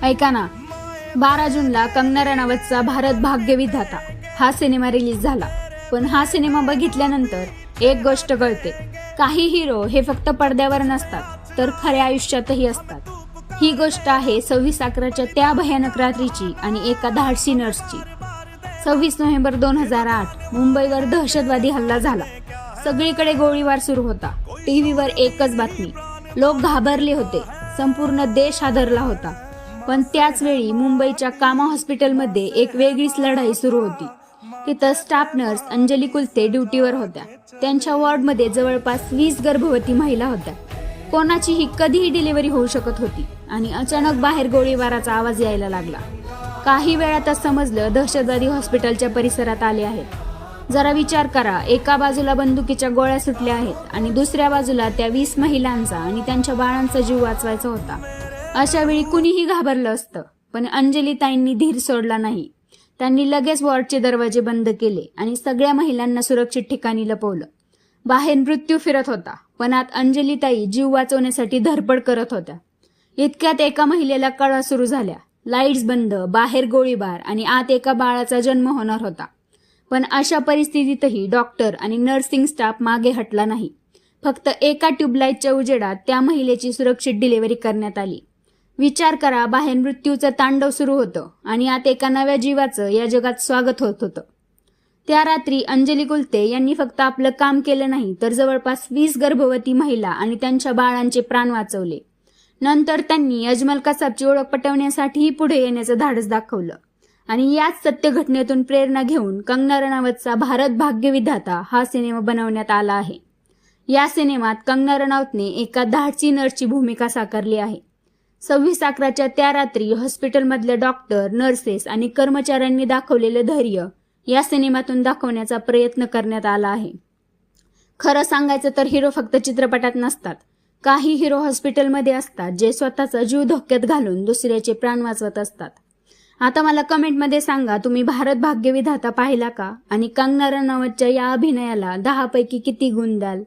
ऐका ना, 12 जूनला कंगना रणावतचा भारत भाग्यविधाता हा सिनेमा रिलीज झाला. पण हा सिनेमा बघितल्यानंतर एक गोष्ट कळते, काही हिरो हे फक्त पडद्यावर नसतात तर खऱ्या आयुष्यातही असतात. ही गोष्ट आहे 26/11च्या त्या भयानक रात्रीची आणि एका धाडसी नर्सची. 26 नोव्हेंबर 2008 मुंबईवर दहशतवादी हल्ला झाला. सगळीकडे गोळीबार सुरू होता. टीव्हीवर एकच बातमी, लोक घाबरले होते, संपूर्ण देश हादरला होता. पण त्याच वेळी मुंबईच्या कामा हॉस्पिटलमध्ये एक वेगळीच लढाई सुरू होती. तिथं स्टाफ नर्स अंजली कुलते ड्युटीवर होत्या. त्यांच्या वॉर्डमध्ये जवळपास 20 गर्भवती महिला होत्या. कोणाचीही कधीही डिलिव्हरी होऊ शकत होती आणि अचानक बाहेर गोळीबाराचा आवाज यायला लागला. काही वेळातच समजलं दहशतवादी हॉस्पिटलच्या परिसरात आले आहेत. जरा विचार करा, एका बाजूला बंदुकीच्या गोळ्या सुटल्या आहेत आणि दुसऱ्या बाजूला त्या 20 महिलांचा आणि त्यांच्या बाळांचा जीव वाचवायचा होता. अशा वेळी कुणीही घाबरलं असतं, पण अंजलीताईंनी धीर सोडला नाही. त्यांनी लगेच वॉर्डचे दरवाजे बंद केले आणि सगळ्या महिलांना सुरक्षित ठिकाणी लपवलं. बाहेर मृत्यू फिरत होता, पण आत अंजलीताई जीव वाचवण्यासाठी धडपड करत होत्या. इतक्यात एका महिलेला कळा सुरू झाल्या. लाईट्स बंद, बाहेर गोळीबार आणि आत एका बाळाचा जन्म होणार होता. पण अशा परिस्थितीतही डॉक्टर आणि नर्सिंग स्टाफ मागे हटला नाही. फक्त एका ट्यूबलाईटच्या उजेडात त्या महिलेची सुरक्षित डिलिव्हरी करण्यात आली. विचार करा, बाहेर मृत्यूचं तांडव सुरू होतं आणि आत एका नव्या जीवाचं या जगात स्वागत होत होतं. त्या रात्री अंजली कुलते यांनी फक्त आपलं काम केलं नाही, तर जवळपास 20 गर्भवती महिला आणि त्यांच्या बाळांचे प्राण वाचवले. नंतर त्यांनी अजमल कसाबची ओळख पटवण्यासाठीही पुढे येण्याचं धाडस दाखवलं. आणि याच सत्य घटनेतून प्रेरणा घेऊन कंगना रणावतचा भारत भाग्यविधाता हा सिनेमा बनवण्यात आला आहे. या सिनेमात कंगना रणावतने एका धाडसी नर्सची भूमिका साकारली आहे. 26/11च्या त्या रात्री हॉस्पिटलमधले डॉक्टर, नर्सेस आणि कर्मचाऱ्यांनी दाखवलेलं धैर्य या सिनेमातून दाखवण्याचा प्रयत्न करण्यात आला आहे. खरं सांगायचं तर हिरो फक्त चित्रपटात नसतात. काही हिरो हॉस्पिटलमध्ये असतात, जे स्वतःचा जीव धोक्यात घालून दुसऱ्याचे प्राण वाचवत असतात. आता मला कमेंटमध्ये सांगा, तुम्ही भारत भाग्यविधाता पाहिला का? आणि कंगना रणावतच्या या अभिनयाला 10 पैकी किती गुण द्याल?